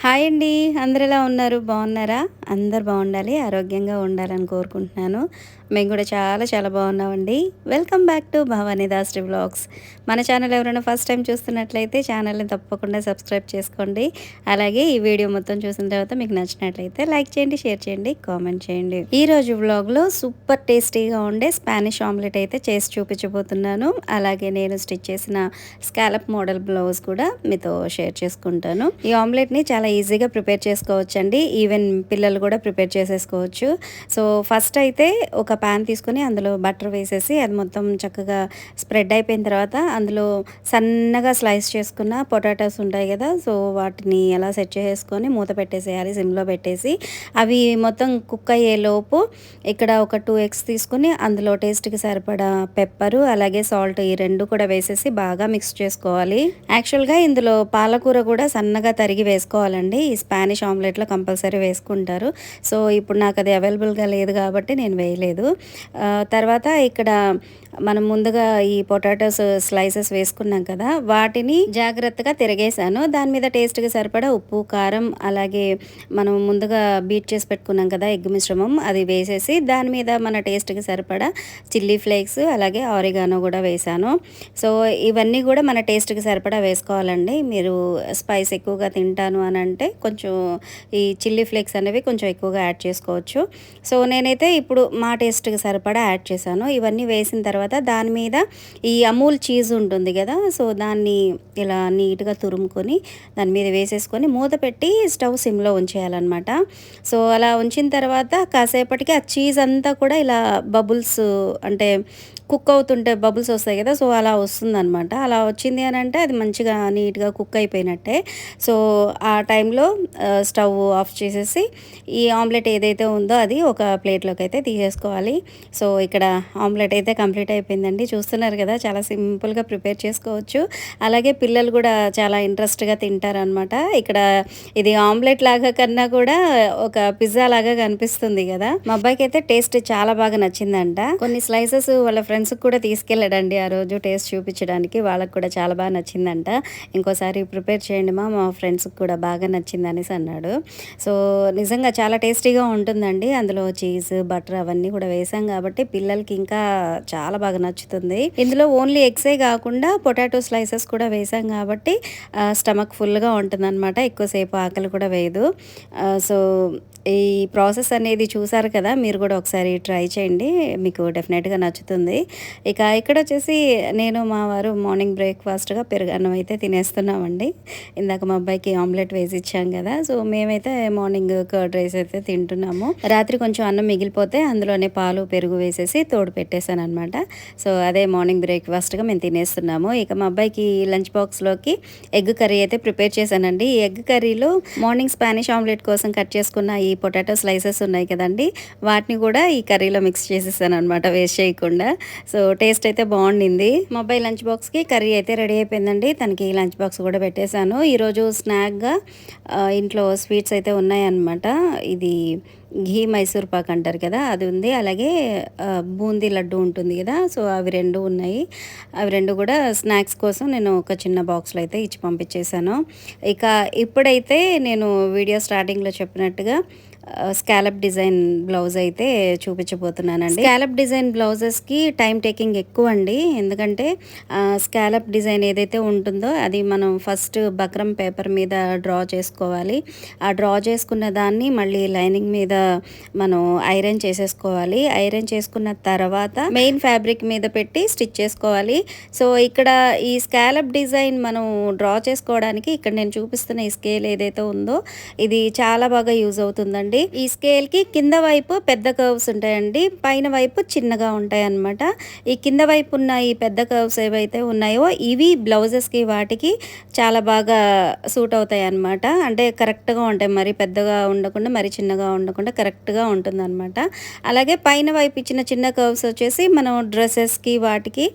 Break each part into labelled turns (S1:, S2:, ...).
S1: Hi అండి. అందరూ ఎలా ఉన్నారు? బాగున్నారా? అందరూ బాగుండాలి, ఆరోగ్యంగా ఉండాలని కోరుకుంటున్నాను. మేము కూడా చాలా చాలా బాగున్నామండి. Welcome back to Bhavani Dasari vlogs. మన ఛానల్ ఎవరైనా ఫస్ట్ టైం చూస్తున్నట్లయితే ఛానల్ని తప్పకుండా సబ్స్క్రైబ్ చేసుకోండి. అలాగే ఈ వీడియో మొత్తం చూసిన తర్వాత మీకు నచ్చినట్లయితే లైక్ చేయండి, షేర్ చేయండి, కామెంట్ చేయండి. ఈరోజు వ్లాగ్లో సూపర్ టేస్టీగా ఉండే స్పానిష్ ఆమ్లెట్ అయితే చేసి చూపించబోతున్నాను. అలాగే నేను స్టిచ్ చేసిన స్కాలప్ మోడల్ బ్లౌజ్ కూడా మీతో షేర్ చేసుకుంటాను. ఈ ఆమ్లెట్ని చాలా ఈజీగా ప్రిపేర్ చేసుకోవచ్చండి. ఈవెన్ పిల్లలు కూడా ప్రిపేర్ చేసేసుకోవచ్చు. సో ఫస్ట్ అయితే ఒక ప్యాన్ తీసుకొని అందులో బటర్ వేసేసి అది మొత్తం చక్కగా స్ప్రెడ్ అయిపోయిన తర్వాత అందులో సన్నగా స్లైస్ చేసుకున్న పొటాటోస్ ఉంటాయి కదా, సో వాటిని ఎలా సెట్ చేసుకొని మూత పెట్టేసేయాలి సిమ్లో పెట్టేసి. అవి మొత్తం కుక్ అయ్యేలోపు ఇక్కడ ఒక 2 ఎగ్స్ తీసుకుని అందులో టేస్ట్కి సరిపడా పెప్పరు అలాగే సాల్ట్ ఈ రెండు కూడా వేసేసి బాగా మిక్స్ చేసుకోవాలి. యాక్చువల్గా ఇందులో పాలకూర కూడా సన్నగా తరిగి వేసుకోవాలండి. ఈ స్పానిష్ ఆమ్లెట్లో కంపల్సరీ వేసుకుంటారు. సో ఇప్పుడు నాకు అది అవైలబుల్గా లేదు కాబట్టి నేను వేయలేదు. తర్వాత ఇక్కడ మనం ముందుగా ఈ పొటాటోస్ స్లైసెస్ వేసుకున్నాం కదా, వాటిని జాగ్రత్తగా తిరగేసాను. దాని మీద టేస్ట్కి సరిపడా ఉప్పు, కారం అలాగే మనం ముందుగా బీట్ చేసి పెట్టుకున్నాం కదా ఎగ్ మిశ్రమం, అది వేసేసి దాని మీద మన టేస్ట్కి సరిపడా చిల్లీ ఫ్లేక్స్ అలాగే ఆరిగానో కూడా వేసాను. సో ఇవన్నీ కూడా మన టేస్ట్కి సరిపడా వేసుకోవాలండి. మీరు స్పైస్ ఎక్కువగా తింటాను అని అంటే కొంచెం ఈ చిల్లీ ఫ్లేక్స్ అనేవి కొంచెం ఎక్కువగా యాడ్ చేసుకోవచ్చు. సో నేనైతే ఇప్పుడు మా టేస్ట్కి సరిపడా యాడ్ చేశాను. ఇవన్నీ వేసిన తర్వాత దాని మీద ఈ అమూల్ చీజ్ ఉంటుంది కదా, సో దాన్ని ఇలా నీట్గా తురుముకొని దాని మీద వేసేసుకొని మూత పెట్టి స్టవ్ సిమ్లో ఉంచేయాలన్నమాట. సో అలా ఉంచిన తర్వాత కాసేపటికి ఆ చీజ్ అంతా కూడా ఇలా బబుల్స్ అంటే కుక్ అవుతుంటే బబుల్స్ వస్తాయి కదా, సో అలా వస్తుందన్నమాట. అలా వచ్చింది అని అంటే అది మంచిగా నీట్గా కుక్ అయిపోయినట్టే. సో ఆ టైంలో స్టవ్ ఆఫ్ చేసేసి ఈ ఆమ్లెట్ ఏదైతే ఉందో అది ఒక ప్లేట్లోకి అయితే తీసేసుకోవాలి. సో ఇక్కడ ఆమ్లెట్ అయితే కంప్లీట్ అయిపోయిందండి. చూస్తున్నారు కదా, చాలా సింపుల్గా ప్రిపేర్ చేసుకోవచ్చు. అలాగే పిల్లలు కూడా చాలా ఇంట్రెస్ట్గా తింటారనమాట. ఇక్కడ ఇది ఆమ్లెట్ లాగా కన్నా కూడా ఒక పిజ్జా లాగా కనిపిస్తుంది కదా. మా అబ్బాయికి అయితే టేస్ట్ చాలా బాగా నచ్చిందంట. కొన్ని స్లైసెస్ వాళ్ళ ఫ్రెండ్స్కి కూడా తీసుకెళ్ళాడండి ఆ రోజు టేస్ట్ చూపించడానికి. వాళ్ళకి కూడా చాలా బాగా నచ్చిందంట. ఇంకోసారి ప్రిపేర్ చేయండి మా ఫ్రెండ్స్కి కూడా బాగా నచ్చింది అనేసి అన్నాడు. సో నిజంగా చాలా టేస్టీగా ఉంటుందండి. అందులో చీజ్, బటర్ అవన్నీ కూడా వేసాం కాబట్టి పిల్లలకి ఇంకా చాలా బాగా నచ్చుతుంది. ఇందులో ఓన్లీ ఎగ్సే కాకుండా పొటాటో స్లైసెస్ కూడా వేసాం కాబట్టి స్టమక్ ఫుల్గా ఉంటుంది అనమాట. ఎక్కువసేపు ఆకలి కూడా వేయదు. సో ఈ ప్రాసెస్ అనేది చూసారు కదా, మీరు కూడా ఒకసారి ట్రై చేయండి, మీకు డెఫినెట్గా నచ్చుతుంది. ఇక ఇక్కడ వచ్చేసి నేను మా వారు మార్నింగ్ బ్రేక్ఫాస్ట్గా పెరుగన్నం అయితే తినేస్తున్నామండి. ఇందాక మా అబ్బాయికి ఆమ్లెట్ వేసి ఇచ్చాం కదా, సో మేమైతే మార్నింగ్ కర్డ్ రైస్ అయితే తింటున్నాము. రాత్రి కొంచెం అన్నం మిగిలిపోతే అందులోనే పాలు పెరుగు వేసేసి తోడు పెట్టేశాను అనమాట. సో అదే మార్నింగ్ బ్రేక్ఫాస్ట్గా మేము తినేస్తున్నాము. ఇక మా అబ్బాయికి లంచ్ బాక్స్లోకి ఎగ్ కర్రీ అయితే ప్రిపేర్ చేశానండి. ఈ ఎగ్ కర్రీలో మార్నింగ్ స్పానిష్ ఆమ్లెట్ కోసం కట్ చేసుకున్న ఈ పొటాటో స్లైసెస్ ఉన్నాయి కదండి, వాటిని కూడా ఈ కర్రీలో మిక్స్ చేసేసాను అనమాట, వేస్ట్ చేయకుండా. సో టేస్ట్ అయితే బాగుండింది. మా అబ్బాయి లంచ్ బాక్స్కి కర్రీ అయితే రెడీ అయిపోయిందండి. తనకి లంచ్ బాక్స్ కూడా పెట్టేశాను. ఈరోజు స్నాక్గా ఇంట్లో స్వీట్స్ అయితే ఉన్నాయన్నమాట. ఇది ఘీ మైసూర్ పాక్ అంటారు కదా, అది ఉంది. అలాగే బూందీ లడ్డు ఉంటుంది కదా, సో అవి రెండు ఉన్నాయి. అవి రెండు కూడా స్నాక్స్ కోసం నేను ఒక చిన్న బాక్స్లో అయితే ఇచ్చి పంపించేశాను. ఇక ఇప్పుడైతే నేను వీడియో స్టార్టింగ్లో చెప్పినట్టుగా స్కాలప్ డిజైన్ బ్లౌజ్ అయితే చూపించబోతున్నానండి. స్కాలప్ డిజైన్ బ్లౌజెస్కి టైం టేకింగ్ ఎక్కువ అండి. ఎందుకంటే స్కాలప్ డిజైన్ ఏదైతే ఉంటుందో అది మనం ఫస్ట్ బక్రం పేపర్ మీద డ్రా చేసుకోవాలి. ఆ డ్రా చేసుకున్న దాన్ని మళ్ళీ లైనింగ్ మీద మనం ఐరన్ చేసేసుకోవాలి. ఐరన్ చేసుకున్న తర్వాత మెయిన్ ఫ్యాబ్రిక్ మీద పెట్టి స్టిచ్ చేసుకోవాలి. సో ఇక్కడ ఈ స్కాలప్ డిజైన్ మనం డ్రా చేసుకోవడానికి ఇక్కడ నేను చూపిస్తున్న ఈ స్కేల్ ఏదైతే ఉందో ఇది చాలా బాగా యూజ్ అవుతుందండి. ఈ స్కేల్ కి కింద వైపు పెద్ద కర్వ్స్ ఉంటాయండి, పైన వైపు చిన్నగా ఉంటాయి అన్నమాట. ఈ కింద వైపు ఉన్న ఈ పెద్ద కర్వ్స్ ఏవైతే ఉన్నాయో ఇవి బ్లౌజెస్ కి వాటికి చాలా బాగా సూట్ అవుతాయి అన్నమాట. అంటే కరెక్ట్గా ఉంటాయి, మరి పెద్దగా ఉండకుండా మరి చిన్నగా ఉండకుండా కరెక్ట్గా ఉంటుంది అనమాట. అలాగే పైన వైపు ఇచ్చిన చిన్న కర్వ్స్ వచ్చేసి మనం డ్రెస్సెస్కి వాటికి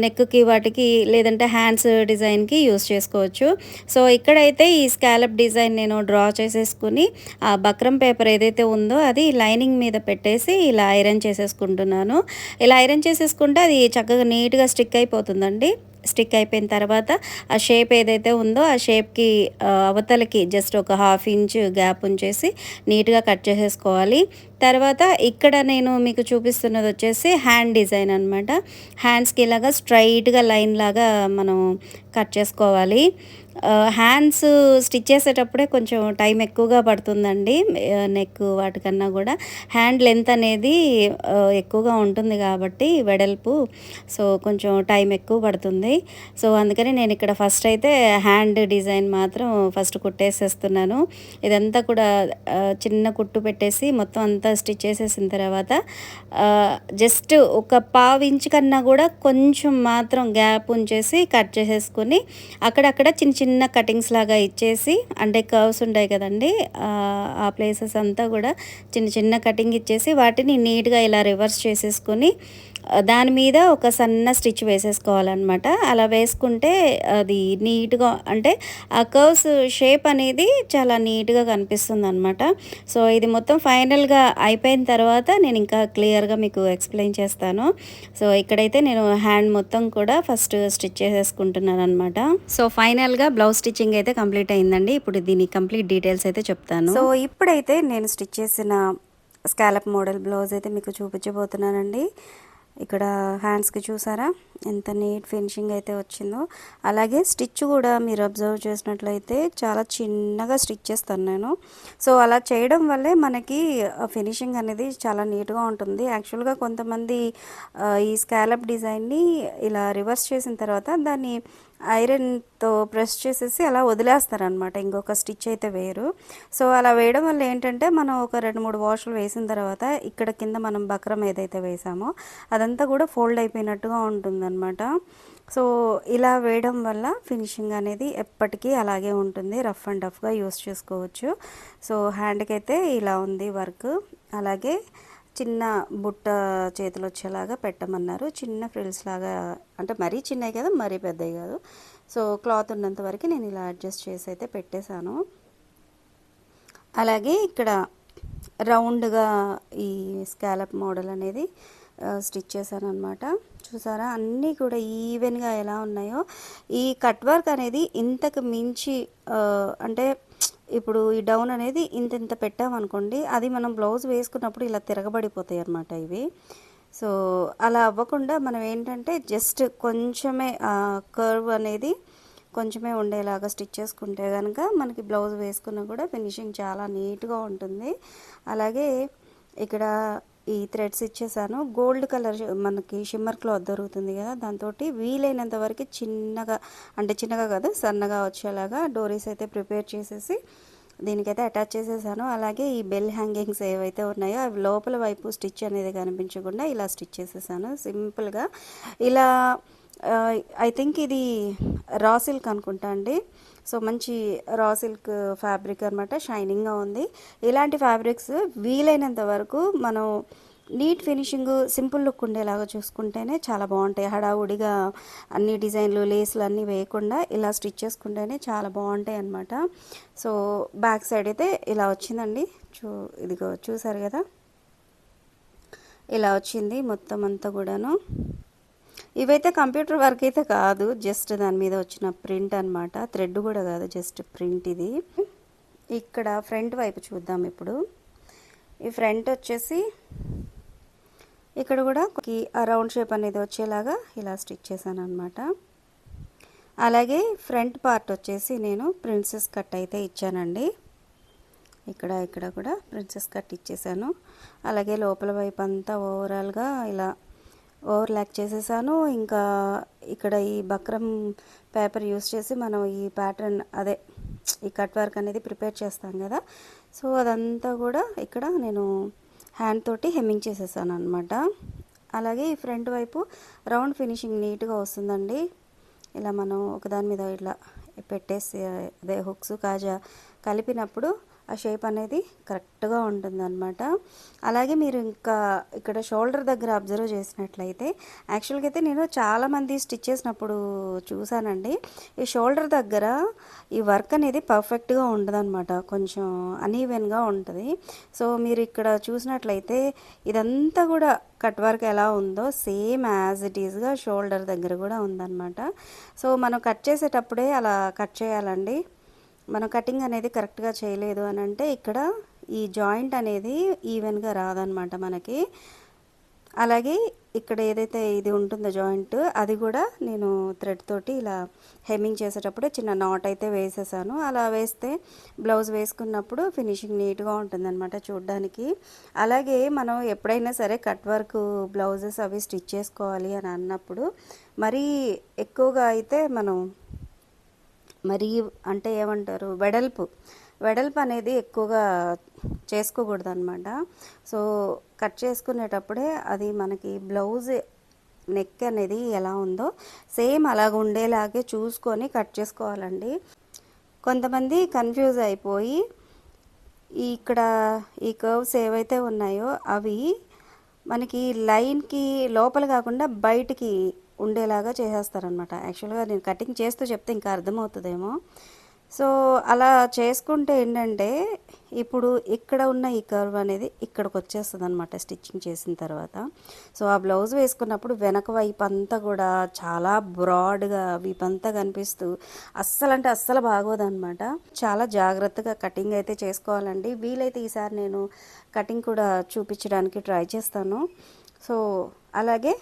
S1: నెక్కి వాటికి లేదంటే హ్యాండ్స్ డిజైన్కి యూస్ చేసుకోవచ్చు. సో ఇక్కడైతే ఈ స్కాలప్ డిజైన్ నేను డ్రా చేసేసుకుని ఆ బక్రం పేపర్ ఏదైతే ఉందో అది లైనింగ్ మీద పెట్టేసి ఇలా ఐరన్ చేసేసుకుంటున్నాను. ఇలా ఐరన్ చేసేసుకుంటే అది చక్కగా నీట్గా స్టిక్ అయిపోతుందండి. స్టిక్ అయిపోయిన తర్వాత ఆ షేప్ ఏదైతే ఉందో ఆ షేప్కి అవతలకి జస్ట్ ఒక 1/2 ఇంచ్ గ్యాప్ ఉంచేసి నీట్గా కట్ చేసేసుకోవాలి. తర్వాత ఇక్కడ నేను మీకు చూపిస్తున్నది వచ్చేసి హ్యాండ్ డిజైన్ అనమాట. హ్యాండ్స్కి ఇలాగా స్ట్రైట్గా లైన్ లాగా మనం కట్ చేసుకోవాలి. హ్యాండ్స్ స్టిచ్ చేసేటప్పుడే కొంచెం టైం ఎక్కువగా పడుతుందండి. నెక్ వాటికన్నా కూడా హ్యాండ్ లెంత్ అనేది ఎక్కువగా ఉంటుంది కాబట్టి వెడల్పు, సో కొంచెం టైం ఎక్కువ పడుతుంది. సో అందుకని నేను ఇక్కడ ఫస్ట్ అయితే హ్యాండ్ డిజైన్ మాత్రం ఫస్ట్ కుట్టేసేస్తున్నాను. ఇదంతా కూడా చిన్న కుట్టు పెట్టేసి మొత్తం అంతా స్టిచ్ చేసేసిన తర్వాత జస్ట్ ఒక 1/2 ఇంచ్ కన్నా కూడా కొంచెం మాత్రం గ్యాప్ ఉంచేసి కట్ చేసేసుకొని అక్కడక్కడ చిన్న చిన్న కటింగ్స్ లాగా ఇచ్చేసి, అంటే కర్వ్స్ ఉంటాయి కదండి, ఆ ప్లేసెస్ అంతా కూడా చిన్న చిన్న కటింగ్ ఇచ్చేసి వాటిని నీట్గా ఇలా రివర్స్ చేసేసుకొని దాని మీద ఒక సన్న స్టిచ్ వేసేసుకోవాలన్నమాట. అలా వేసుకుంటే అది నీట్గా, అంటే ఆ కర్వ్స్ షేప్ అనేది చాలా నీట్గా కనిపిస్తుంది అనమాట. సో ఇది మొత్తం ఫైనల్గా అయిపోయిన తర్వాత నేను ఇంకా క్లియర్గా మీకు ఎక్స్ప్లెయిన్ చేస్తాను. సో ఇక్కడైతే నేను హ్యాండ్ మొత్తం కూడా ఫస్ట్ స్టిచ్ చేసేసుకుంటున్నాను అనమాట. సో ఫైనల్గా బ్లౌజ్ స్టిచ్చింగ్ అయితే కంప్లీట్ అయిందండి. ఇప్పుడు దీని కంప్లీట్ డీటెయిల్స్ అయితే చెప్తాను. సో ఇప్పుడైతే నేను స్టిచ్ చేసిన స్కాలప్ మోడల్ బ్లౌజ్ అయితే మీకు చూపించబోతున్నానండి. ఇక్కడ హ్యాండ్స్కి చూసారా ఎంత నీట్ ఫినిషింగ్ అయితే వచ్చిందో. అలాగే స్టిచ్ కూడా మీరు అబ్జర్వ్ చేసినట్లయితే చాలా చిన్నగా స్టిచ్ చేస్తాను నేను. సో అలా చేయడం వల్లే మనకి ఫినిషింగ్ అనేది చాలా నీట్గా ఉంటుంది. యాక్చువల్గా కొంతమంది ఈ స్కాలప్ డిజైన్ని ఇలా రివర్స్ చేసిన తర్వాత దాన్ని ఐరన్తో ప్రెస్ చేసేసి అలా వదిలేస్తారనమాట, ఇంకొక స్టిచ్ అయితే వేరు. సో అలా వేయడం వల్ల ఏంటంటే మనం ఒక 2-3 వాషులు వేసిన తర్వాత ఇక్కడ కింద మనం బక్రం ఏదైతే వేసామో అదంతా కూడా ఫోల్డ్ అయిపోయినట్టుగా ఉంటుందన్నమాట. సో ఇలా వేయడం వల్ల ఫినిషింగ్ అనేది ఎప్పటికీ అలాగే ఉంటుంది, రఫ్ అండ్ టఫ్గా యూస్ చేసుకోవచ్చు. సో హ్యాండ్కి అయితే ఇలా ఉంది వర్క్. అలాగే చిన్న బుట్ట చేతులు వచ్చేలాగా పెట్టమన్నారు, చిన్న ఫ్రిల్స్ లాగా, అంటే మరీ చిన్నవి కాదు మరీ పెద్దవి కాదు. సో క్లాత్ ఉన్నంత వరకు నేను ఇలా అడ్జస్ట్ చేసి అయితే పెట్టేశాను. అలాగే ఇక్కడ రౌండ్గా ఈ స్కాలప్ మోడల్ అనేది స్టిచ్ చేశాను అనమాట. చూసారా అన్నీ కూడా ఈవెన్గా ఎలా ఉన్నాయో. ఈ కట్ వర్క్ అనేది ఇంతకు మించి, అంటే ఇప్పుడు ఈ డౌన్ అనేది ఇంత పెట్టామనుకోండి, అది మనం బ్లౌజ్ వేసుకున్నప్పుడు ఇలా తిరగబడిపోతాయి అన్నమాట ఇవి. సో అలా అవ్వకుండా మనం ఏంటంటే జస్ట్ కొంచెమే కర్వ్ అనేది కొంచెమే ఉండేలాగా స్టిచ్ చేసుకుంటే కనుక మనకి బ్లౌజ్ వేసుకున్నా కూడా ఫినిషింగ్ చాలా నీట్గా ఉంటుంది. అలాగే ఇక్కడ ఈ థ్రెడ్స్ ఇచ్చేసాను. గోల్డ్ కలర్ మనకి షిమ్మర్ క్లాత్ దొరుకుతుంది కదా, దాంతో వీలైనంత వరకు చిన్నగా, అంటే చిన్నగా కాదు సన్నగా వచ్చేలాగా డోరీస్ అయితే ప్రిపేర్ చేసేసి దీనికైతే అటాచ్ చేసేసాను. అలాగే ఈ బెల్ హ్యాంగింగ్స్ ఏవైతే ఉన్నాయో అవి లోపల వైపు స్టిచ్ అనేది కనిపించకుండా ఇలా స్టిచ్ చేసేసాను సింపుల్గా. ఇలా ఐ థింక్ ఇది రా సిల్క్ అనుకుంటా అండి. సో మంచి రా సిల్క్ ఫ్యాబ్రిక్ అనమాట, షైనింగ్గా ఉంది. ఇలాంటి ఫ్యాబ్రిక్స్ వీలైనంత వరకు మనం నీట్ ఫినిషింగ్, సింపుల్ లుక్ ఉండేలాగా చూసుకుంటేనే చాలా బాగుంటాయి. హడావుడిగా అన్ని డిజైన్లు లేస్లు అన్నీ వేయకుండా ఇలా స్టిచ్ చేసుకుంటేనే చాలా బాగుంటాయి అన్నమాట. సో బ్యాక్ సైడ్ అయితే ఇలా వచ్చిందండి. ఇదిగో చూసారు కదా, ఇలా వచ్చింది మొత్తం అంతా కూడాను. ఇవైతే కంప్యూటర్ వర్క్ అయితే కాదు, జస్ట్ దాని మీద వచ్చిన ప్రింట్ అనమాట, థ్రెడ్ కూడా కాదు, జస్ట్ ప్రింట్ ఇది. ఇక్కడ ఫ్రంట్ వైపు చూద్దాం ఇప్పుడు. ఈ ఫ్రంట్ వచ్చేసి ఇక్కడ కూడా ఆ రౌండ్ షేప్ అనేది వచ్చేలాగా ఇలా స్టిచ్ చేశాను అనమాట. అలాగే ఫ్రంట్ పార్ట్ వచ్చేసి నేను ప్రిన్సెస్ కట్ అయితే ఇచ్చానండి. ఇక్కడ కూడా ప్రిన్సెస్ కట్ ఇచ్చేసాను. అలాగే లోపల వైపు అంతా ఓవరాల్గా ఇలా ఓవర్లాక్ చేసేసాను. ఇంకా ఇక్కడ ఈ బక్రం పేపర్ యూస్ చేసి మనం ఈ ప్యాటర్న్, అదే ఈ కట్ వర్క్ అనేది ప్రిపేర్ చేస్తాం కదా, సో అదంతా కూడా ఇక్కడ నేను హ్యాండ్ తోటి హెమ్మింగ్ చేసేసాను అనమాట. అలాగే ఈ ఫ్రంట్ వైపు రౌండ్ ఫినిషింగ్ నీట్గా వస్తుందండి. ఇలా మనం ఒకదాని మీద ఇట్లా పెట్టేసి, అదే హుక్స్ కాజా కలిపినప్పుడు ఆ షేప్ అనేది కరెక్ట్గా ఉంటుందన్నమాట. అలాగే మీరు ఇంకా ఇక్కడ షోల్డర్ దగ్గర అబ్జర్వ్ చేసినట్లయితే యాక్చువల్గా అయితే నేను చాలామంది స్టిచ్ చేసినప్పుడు చూసానండి. ఈ షోల్డర్ దగ్గర ఈ వర్క్ అనేది పర్ఫెక్ట్గా ఉండదన్నమాట, కొంచెం అనీవెన్గా ఉంటుంది. సో మీరు ఇక్కడ చూసినట్లయితే ఇదంతా కూడా కట్ వర్క్ ఎలా ఉందో సేమ్ యాజ్ ఇట్ ఈస్గా షోల్డర్ దగ్గర కూడా ఉందన్నమాట. సో మనం కట్ చేసేటప్పుడే అలా కట్ చేయాలండి. మనం కటింగ్ అనేది కరెక్ట్గా చేయలేదు అని అంటే ఇక్కడ ఈ జాయింట్ అనేది ఈవెన్గా రాదనమాట మనకి. అలాగే ఇక్కడ ఏదైతే ఇది ఉంటుందో జాయింట్, అది కూడా నేను థ్రెడ్ తోటి ఇలా హెమ్మింగ్ చేసేటప్పుడు చిన్న నాట్ అయితే వేసేసాను. అలా వేస్తే బ్లౌజ్ వేసుకున్నప్పుడు ఫినిషింగ్ నీట్గా ఉంటుందన్నమాట చూడడానికి. అలాగే మనం ఎప్పుడైనా సరే కట్ వర్క్ బ్లౌజెస్ అవి స్టిచ్ చేసుకోవాలి అని అన్నప్పుడు మరీ ఎక్కువగా అయితే మనం మరీ అంటే ఏమంటారు వెడల్పు అనేది ఎక్కువగా చేసుకోకూడదు అనమాట. సో కట్ చేసుకునేటప్పుడే అది మనకి బ్లౌజ్ నెక్ అనేది ఎలా ఉందో సేమ్ అలాగ ఉండేలాగే చూసుకొని కట్ చేసుకోవాలండి. కొంతమంది కన్ఫ్యూజ్ అయిపోయి ఇక్కడ ఈ కర్వ్స్ ఏవైతే ఉన్నాయో అవి మనకి లైన్కి లోపల కాకుండా బయటికి ఉండేలాగా చేసేస్తారనమాట. యాక్చువల్గా నేను కటింగ్ చేస్తూ చెప్తే ఇంకా అర్థమవుతుందేమో. సో అలా చేసుకుంటే ఏంటంటే ఇప్పుడు ఇక్కడ ఉన్న ఈ కర్వ్ అనేది ఇక్కడికి వచ్చేస్తుంది అనమాట స్టిచ్చింగ్ చేసిన తర్వాత. సో ఆ బ్లౌజ్ వేసుకున్నప్పుడు వెనక వైపు అంతా కూడా చాలా బ్రాడ్గా వీపంతా కనిపిస్తూ అస్సలు బాగోదన్నమాట. చాలా జాగ్రత్తగా కటింగ్ అయితే చేసుకోవాలండి. వీలైతే ఈసారి నేను కటింగ్ కూడా చూపించడానికి ట్రై చేస్తాను. సో అలాగే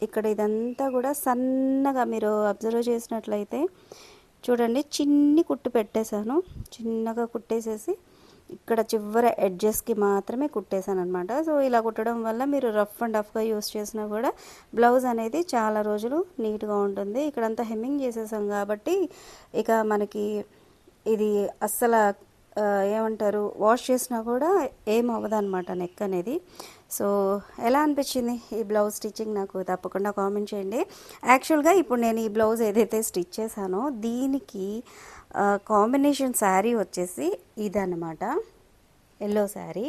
S1: ఇక్కడ ఇదంతా కూడా సన్నగా మీరు అబ్జర్వ్ చేసినట్లయితే చూడండి, చిన్ని కుట్టు పెట్టేశాను. చిన్నగా కుట్టేసేసి ఇక్కడ చివరి ఎడ్జెస్కి మాత్రమే కుట్టేశాను అనమాట. సో ఇలా కుట్టడం వల్ల మీరు రఫ్ అండ్ రఫ్గా యూస్ చేసినా కూడా బ్లౌజ్ అనేది చాలా రోజులు నీట్గా ఉంటుంది. ఇక్కడంతా హెమ్మింగ్ చేసేసాం కాబట్టి ఇక మనకి ఇది అస్సలు ఏమంటారు వాష్ చేసినా కూడా ఏం అవ్వదన్నమాట నెక్ అనేది. సో ఎలా అనిపించింది ఈ బ్లౌజ్ స్టిచ్చింగ్ నాకు తప్పకుండా కామెంట్ చేయండి. యాక్చువల్గా ఇప్పుడు నేను ఈ బ్లౌజ్ ఏదైతే స్టిచ్ చేశానో దీనికి కాంబినేషన్ శారీ వచ్చేసి ఇదన్నమాట, ఎల్లో శారీ.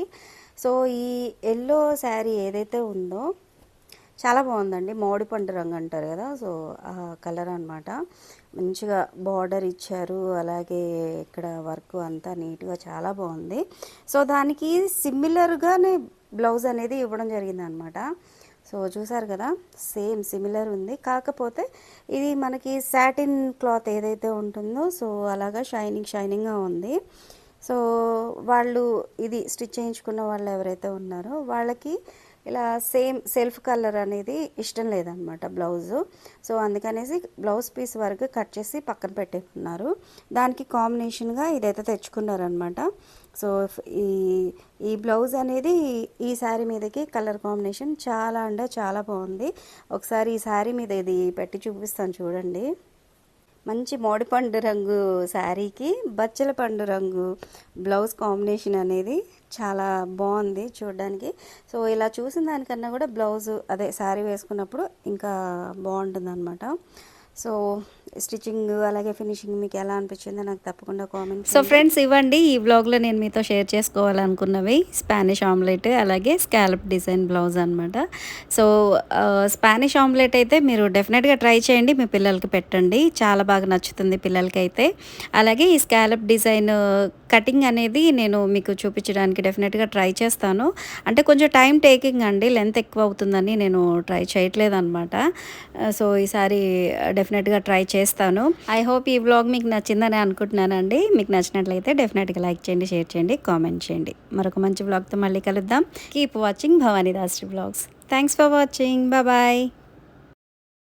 S1: సో ఈ ఎల్లో శారీ ఏదైతే ఉందో చాలా బాగుందండి. మామిడి పండు రంగు అంటారు కదా, సో ఆ కలర్ అనమాట. మంచిగా బార్డర్ ఇచ్చారు, అలాగే ఇక్కడ వర్క్ అంతా నీట్గా చాలా బాగుంది. సో దానికి సిమిలర్గానే బ్లౌజ్ అనేది ఇవ్వడం జరిగింది అనమాట. సో చూసారు కదా, సేమ్ సిమిలర్ ఉంది. కాకపోతే ఇది మనకి సాటిన్ క్లాత్ ఏదైతే ఉంటుందో సో అలాగా షైనింగ్గా ఉంది. సో వాళ్ళు ఇది స్టిచ్ చేయించుకున్న వాళ్ళు ఎవరైతే ఉన్నారో వాళ్ళకి ఇలా సేమ్ సెల్ఫ్ కలర్ అనేది ఇష్టం లేదనమాట బ్లౌజు. సో అందుకనేసి బ్లౌజ్ పీస్ వరకు కట్ చేసి పక్కన పెట్టేకున్నారు. దానికి కాంబినేషన్గా ఇదైతే తెచ్చుకున్నారనమాట. సో ఈ బ్లౌజ్ అనేది ఈ శారీ మీదకి కలర్ కాంబినేషన్ చాలా అంటే చాలా బాగుంది. ఒకసారి ఈ శారీ మీద ఇది పెట్టి చూపిస్తాను చూడండి. మంచి మామిడిపండు రంగు శారీకి బచ్చల పండు రంగు బ్లౌజ్ కాంబినేషన్ అనేది చాలా బాగుంది చూడడానికి. సో ఇలా చూసిన దానికన్నా కూడా బ్లౌజ్ అదే శారీ వేసుకున్నప్పుడు ఇంకా బాగుంటుంది అనమాట. సో స్టిచ్చింగ్ అలాగే ఫినిషింగ్ మీకు ఎలా అనిపించిందో నాకు తప్పకుండా కామెంట్. సో ఫ్రెండ్స్, ఇవ్వండి ఈ బ్లాగ్లో నేను మీతో షేర్ చేసుకోవాలనుకున్నవి స్పానిష్ ఆమ్లెట్ అలాగే స్కాలప్ డిజైన్ బ్లౌజ్ అనమాట. సో స్పానిష్ ఆమ్లెట్ అయితే మీరు డెఫినెట్గా ట్రై చేయండి, మీ పిల్లలకి పెట్టండి, చాలా బాగా నచ్చుతుంది పిల్లలకి అయితే. అలాగే ఈ స్కాలప్ డిజైన్ కటింగ్ అనేది నేను మీకు చూపించడానికి డెఫినెట్గా ట్రై చేస్తాను. అంటే కొంచెం టైం టేకింగ్ అండి, లెంత్ ఎక్కువ అవుతుందని నేను ట్రై చేయట్లేదు అనమాట. సో ఈసారి డెఫినెట్గా ట్రై చేస్తాను. ఐ హోప్ ఈ వ్లాగ్ మీకు నచ్చిందని అనుకుంటున్నానండి. మీకు నచ్చినట్లయితే డెఫినెట్గా లైక్ చేయండి, షేర్ చేయండి, కామెంట్ చేయండి. మరొక మంచి వ్లాగ్తో మళ్ళీ కలుద్దాం. Keep watching Bhavani Das vlogs. Thanks for watching. Bye.